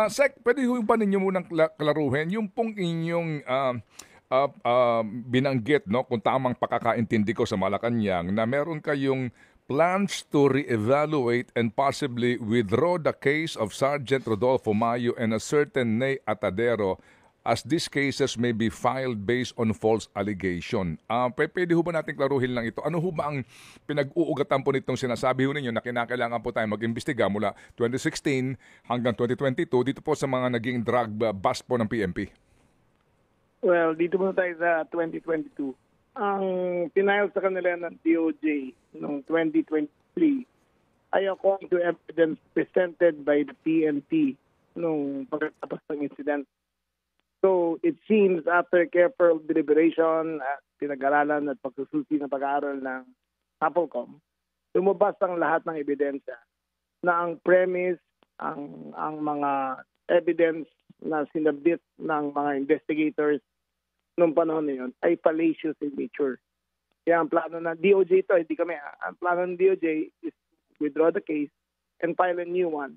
Sec, pwede ho ba ninyo munang klaruhin yung pong inyong binanggit, no, kung tamang pakakaintindi ko sa Malacanang, na meron kayong plans to re-evaluate and possibly withdraw the case of Sergeant Rodolfo Mayo and a certain Ney Atadero as these cases may be filed based on false allegation. Pwede ho ba natin klaruhin lang ito? Ano ho ba ang pinag-uugatan po nitong sinasabi ho ninyo na kinakailangan po tayo mag-imbestiga mula 2016 hanggang 2022 dito po sa mga naging drug bust po ng PNP? Well, dito muna tayo sa 2022. Ang pinayal sa kanila ng DOJ noong 2023 ay according to evidence presented by the PNP nung pagkatapos ng incident. So it seems after careful deliberation at pinag-aralan at pagsususi ng pag-aaral ng NAPOLCOM, lumabas ang lahat ng ebidensya na ang premise, ang mga evidence na sinabit ng mga investigators noong panahon na yun ay fallacious in nature. Kaya ang plano ng DOJ ito, hindi kami. Ang plano ng DOJ is withdraw the case and file a new one,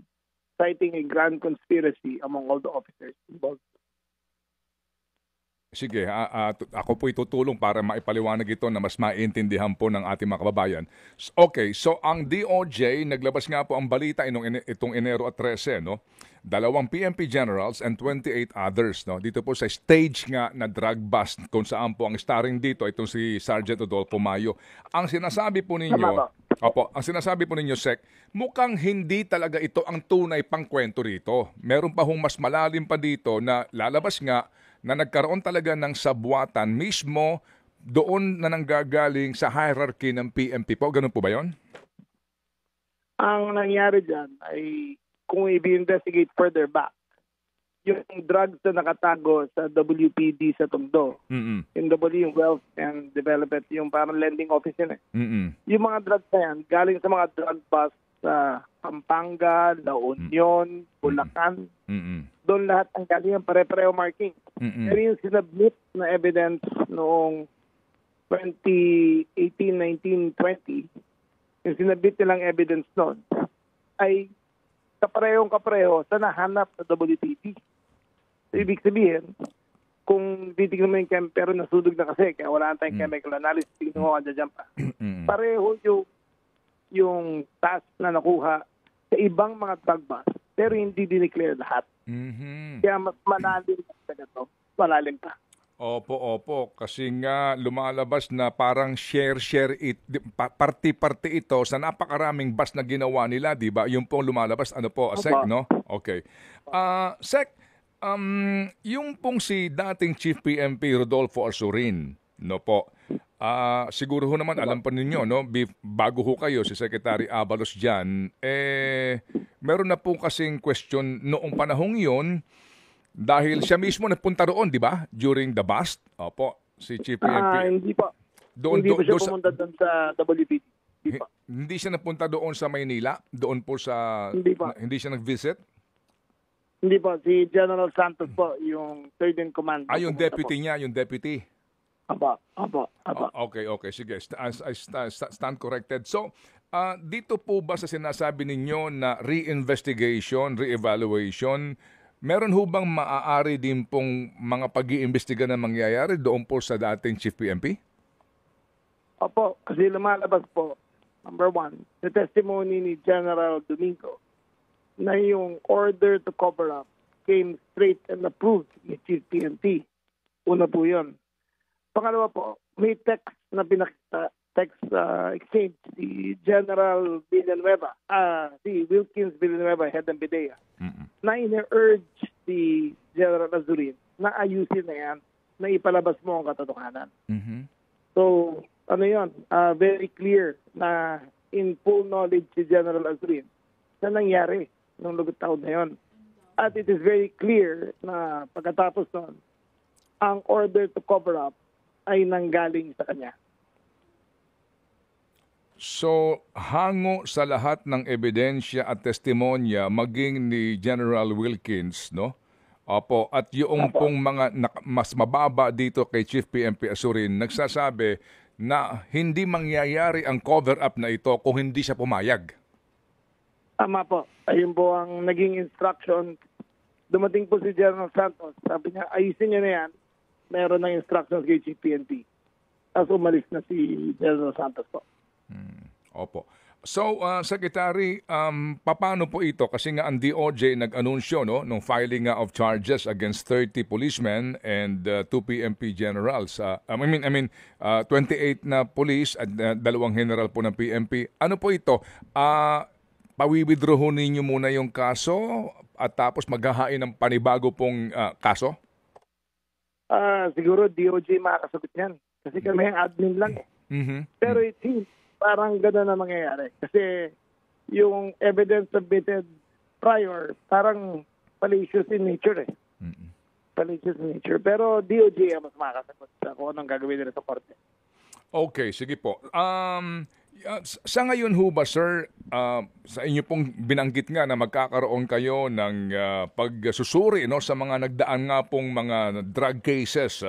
citing a grand conspiracy among all the officers involved. Sige, ako po itutulong para maipaliwanag ito na mas maintindihan po ng ating mga kababayan. Okay, so ang DOJ, naglabas nga po ang balita itong Enero at 13, no? 2 PNP generals and 28 others, no? Dito po sa stage nga na drug bust kung saan po ang starring dito itong si Sergeant Rodolfo Mayo. Ang sinasabi po ninyo, ang sinasabi po ninyo, Sec, mukhang hindi talaga ito ang tunay pang kwento rito. Meron pa hong mas malalim pa dito na lalabas nga na nagkaroon talaga ng sabwatan mismo doon na nanggagaling sa hierarchy ng PNP po. Ganun po ba yun? Ang nangyari dyan ay kung i-investigate further back, yung drugs na nakatago sa WPD sa Tondo, yung W, yung Wealth and Development, yung parang lending office yun eh. Yung mga drugs na yan, galing sa mga drug bust sa Pampanga, La Union, Bulacan. Doon lahat ang galing yung pare-pareho marking. Pero yung sinabit na evidence noong 2018, 19, 20, yung sinabit nilang evidence noon ay kapareho sa nahanap sa WPP. So, ibig sabihin, kung titignan mo yung pero nasudog na kasi, kaya wala tayong chemical analysis, tignan mo dyan pa. Pareho yung task na nakuha sa ibang mga drug bust, pero hindi dineclare lahat. Kaya mas malalim pa ito. Malalim pa. Opo. Kasi nga lumalabas na parang share party ito sa napakaraming bus na ginawa nila, di ba? Yung pong lumalabas, ano po, Sec, no? Okay. Sec, yung pong si dating Chief PNP Rodolfo Azurin, no po, siguro ho naman alam pa ninyo, no, bago ho kayo si Secretary Abalos dyan, meron na po kasing question noong panahong yon dahil siya mismo nagpunta roon, di ba? During the bust. Opo, si Chief PNP. Hindi pa. Hindi pa siya pumunta doon sa WPD. Hindi siya napunta doon sa Maynila? Doon po sa... Hindi siya nag-visit? Hindi po. Si General Santos po, yung third in command. Yung deputy niya, yung deputy. Apo. Okay. Sige. I stand corrected. So, dito po ba sa sinasabi ninyo na re-investigation, re-evaluation, meron ho bang maaari din pong mga pag-iimbestiga na mangyayari doon po sa dating Chief PNP? Opo, kasi lumalabas po, number one, the testimony ni General Domingo na yung order to cover up came straight and approved ni Chief PNP. Una po yun. Pangalawa po, may text na pinakita, exchange si General Villanueva, si Wilkins Villanueva, head ng PIDEA, na ina-urge si General Azurin na ayusin na yan, na ipalabas mo ang katotohanan. So, very clear na in full knowledge si General Azurin na nangyari nung lugot taon na yun. At it is very clear na pagkatapos nun, ang order to cover up ay nanggaling sa kanya. So, hango sa lahat ng ebidensya at testimonya maging ni General Wilkins, no? Opo, at yung pong mga mas mababa dito kay Chief PNP Azurin, nagsasabi na hindi mangyayari ang cover-up na ito kung hindi siya pumayag. Tama po. Ayun po ang naging instruction dumating po si General Santos. Sabi niya, ayusin niyo na yan. Meron ng instructions kay Chief PNP. Tapos umalis na si General Santos po. Opo. So, Secretary, paano po ito? Kasi nga ang DOJ nag-anunsyo nung filing nga of charges against 30 policemen and 2 PNP generals. 28 na police at 2 general po ng PNP. Ano po ito? Pawi-withdraw ninyo muna yung kaso at tapos maghahain ng panibago pong kaso? Siguro DOJ makakasagot yan. Kasi kami ang admin lang. Pero it seems parang gano'n na mangyayari. Kasi yung evidence submitted prior, parang fallacious in nature eh. Fallacious in nature. Pero DOJ ang mas makakasagot sa kung anong gagawin nila sa korte. Okay, sige po. Sa ngayon ho ba, sir, sa inyo pong binanggit nga na magkakaroon kayo ng pagsusuri sa mga nagdaan nga pong mga drug cases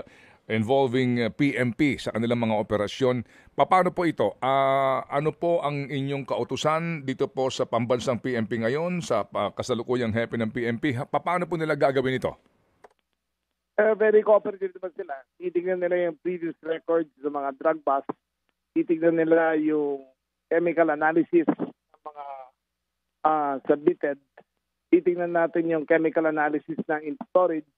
involving PNP sa kanilang mga operasyon. Paano po ito? Ano po ang inyong kautusan dito po sa pambansang PNP ngayon, sa kasalukuyang hepe ng PNP? Paano po nila gagawin ito? Very cooperative naman sila. Titignan nila yung previous records sa mga drug busts. Titignan nila yung chemical analysis ng mga submitted. Titignan natin yung chemical analysis ng in storage.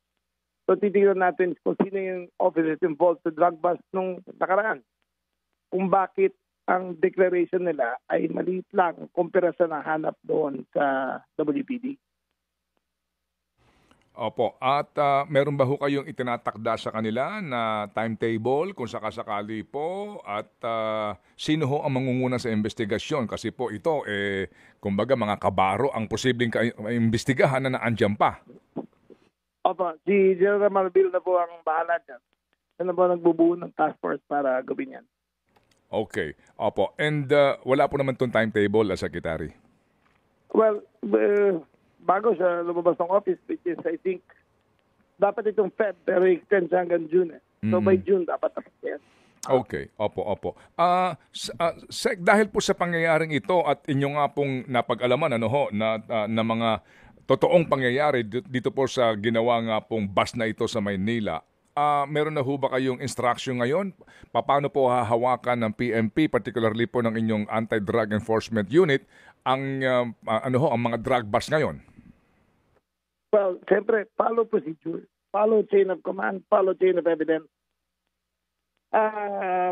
So titignan natin kung sino yung officers involved sa drug bust nung nakaraan. Kung bakit ang declaration nila ay maliit lang kumpara sa nahanap doon sa WPD. Opo. At meron ba ho kayong itinatakda sa kanila na timetable kung sakasakali po? At sino ho ang mangunguna sa investigasyon? Kasi po ito, kumbaga mga kabaro ang posibleng imbestigahan na naandyan pa. Opo, si General Marbil na po ang bahala dyan. Siya na po nagbubuo ng task force para gawin yan. Okay. Opo. And wala po naman itong timetable, Secretary? Well, bago siya lumabas ng office, which is I think dapat itong Feb pero extend siya hanggang June. So by June dapat tapos yan. Okay. Opo. Sec, dahil po sa pangyayaring ito at inyo nga pong napag-alaman na mga totoong pangyayari dito po sa ginawa nga pong bus na ito sa Maynila, meron na ho ba kayong instruction ngayon? Paano po hahawakan ng PNP, particularly po ng inyong Anti-Drug Enforcement Unit, ang mga drug bus ngayon? Well, siyempre, follow procedure, follow chain of command, follow chain of evidence.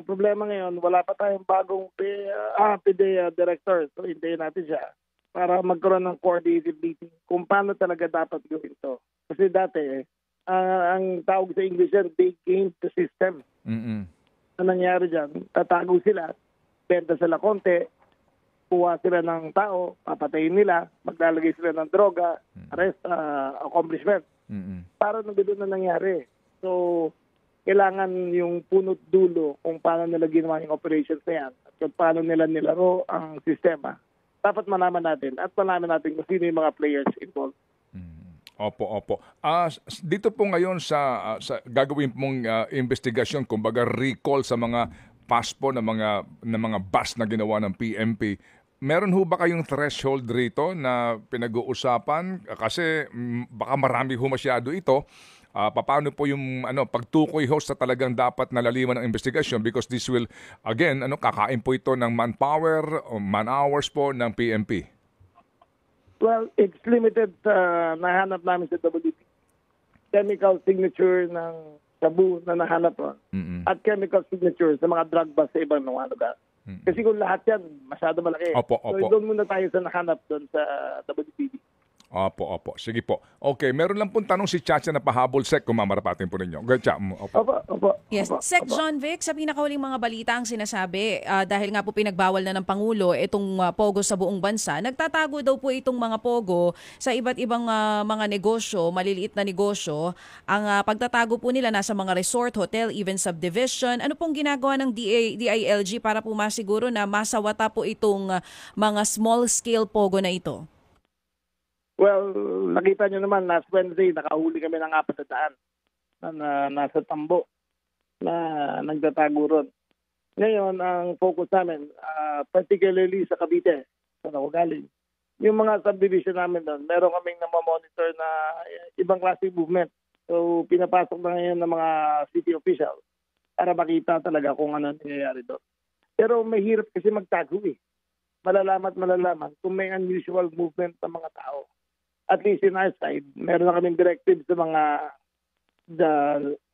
Problema ngayon, wala pa tayong bagong PDEA director, so hintayin natin siya para magkaroon ng coordinated meeting kung paano talaga dapat gawin ito. Kasi dati, ang tawag sa English yan, they gamed the system. Ang nangyari dyan, tatago sila, benta sila konti, kuha sila ng tao, papatayin nila, maglalagay sila ng droga, arrest, accomplishment. Para nang ganoon na nangyari. So, kailangan yung punot dulo kung paano nila ginawa yung operations na yan at kung paano nila nilaro ang sistema. Dapat malaman natin at malaman natin kung sino yung mga players involved. Opo. Dito po ngayon sa gagawin mong investigasyon, kumbaga recall sa mga paspo ng mga bus na ginawa ng PNP, meron ho ba kayong threshold rito na pinag-uusapan? Kasi baka marami ho masyado ito. Paano po yung pagtukoy ho sa talagang dapat nalaliman ng investigasyon, because this will, again, kakain po ito ng manpower o man-hours po ng PNP? Well, it's limited sa nahanap namin sa WP. Chemical signature ng sabu na nahanap ron. At chemical signature sa mga drug bust sa ibang mga lugar. Kasi kung lahat yan, masyado malaki. Opo. So doon muna tayo sa nahanap doon sa WPD. Opo. Sige po. Okay, meron lang pong tanong si Chacha na pahabol, Sec, kung mamarapatin po ninyo. Opo. Yes. Sec John Vic, sa pinakahuling mga balita ang sinasabi, dahil nga po pinagbawal na ng Pangulo itong pogo sa buong bansa, nagtatago daw po itong mga pogo sa iba't ibang mga negosyo, maliliit na negosyo. Ang pagtatago po nila nasa mga resort, hotel, even subdivision. Ano pong ginagawa ng DILG para po masiguro na masawata po itong mga small-scale pogo na ito? Well, nakita nyo naman, last Wednesday, nakahuli kami ng 400 na nasa tambo na nagtatago ron. Ngayon, ang focus namin, particularly sa Cavite, saan ako galing, yung mga subdivision namin doon, meron kaming namamonitor na ibang klaseng movement. So, pinapasok na ngayon ng mga city official para makita talaga kung ano nangyayari doon. Pero mahirap kasi magtago eh. Malalaman kung may unusual movement ng mga tao. At least in our side, meron na kaming directives sa mga the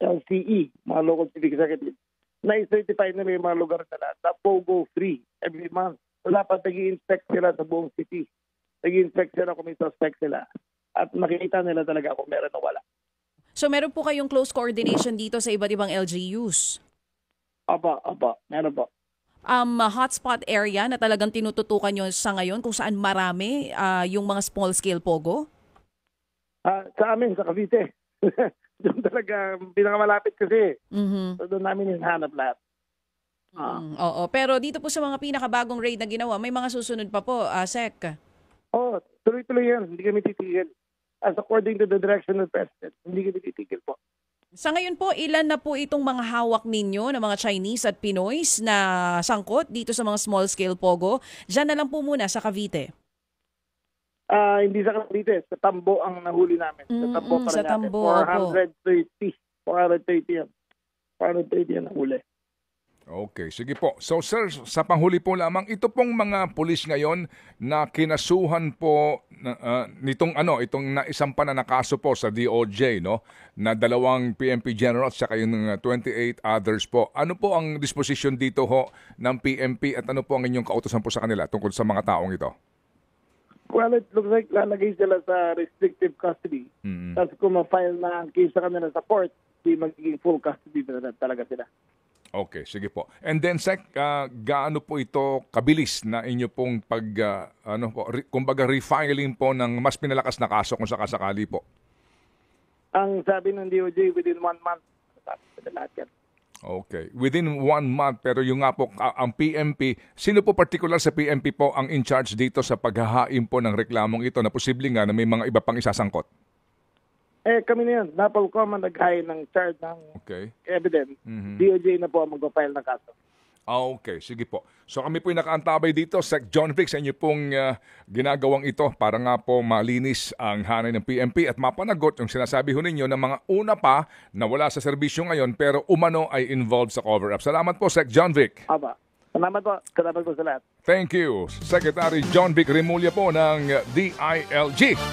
LCE, mga local civic executives, na i-certify nila yung mga lugar nila na POGO free every month. So, dapat nag-i-inspect sila sa buong city. Nag-i-inspect sila kung may suspect sila. At makikita nila talaga kung meron o wala. So meron po kayong close coordination dito sa iba't ibang LGUs? Apa, meron po. Hotspot area na talagang tinututukan nyo sa ngayon kung saan marami yung mga small-scale POGO? Sa amin, sa Cavite. Doon talaga, pinakamalapit kasi. Mm-hmm. So doon namin hinahanap lahat. Oo, pero dito po sa mga pinakabagong raid na ginawa, may mga susunod pa po, Sec. Tuloy-tuloy yan. Hindi kami titigil. As according to the direction of the President, hindi kami titigil po. Sa ngayon po, ilan na po itong mga hawak ninyo ng mga Chinese at Pinoys na sangkot dito sa mga small-scale POGO? Diyan na lang po muna sa Cavite. Hindi sa Cavite, sa Tambo ang nahuli namin. Sa Tambo pa sa rin Tambo, natin. 430 yan nahuli. Okay, sige po. So sir, sa panghuli po lamang, ito pong mga pulis ngayon na kinasuhan po itong naisampa na kaso po sa DOJ, no, na 2 PNP generals at saka yung 28 others po. Ano po ang disposition dito ho ng PNP at ano po ang inyong kautusan po sa kanila tungkol sa mga taong ito? Well, it looks like lalagay sila sa restrictive custody. Tapos kung ma-file na ang case sa kanila sa court, di magiging full custody na talaga sila. Okay, sige po. And then Sec, gaano po ito kabilis na inyo pong kumbaga refiling po ng mas pinalakas na kaso kung sakasakali po? Ang sabi ng DOJ, within 1 month, lahat yan. Okay. Within 1 month, pero yung nga po, ang PNP, sino po particular sa PNP po ang in charge dito sa paghahain po ng reklamong ito na posible nga na may mga iba pang isasangkot? Kami na yan. Napolcom ang nag-hire ng charge ng evidence. DOJ na po ang mag-file ng kaso. Okay, sige po. So kami po yung nakaantabay dito, Sec John Vic, sa inyo pong ginagawang ito para nga po malinis ang hanay ng PNP at mapanagot yung sinasabi ho ninyo ng mga una pa na wala sa serbisyo ngayon pero umano ay involved sa cover-up. Salamat po, Sec John Vic. Salamat po. Salamat po sa lahat. Thank you. Secretary John Vic Remulla po ng DILG.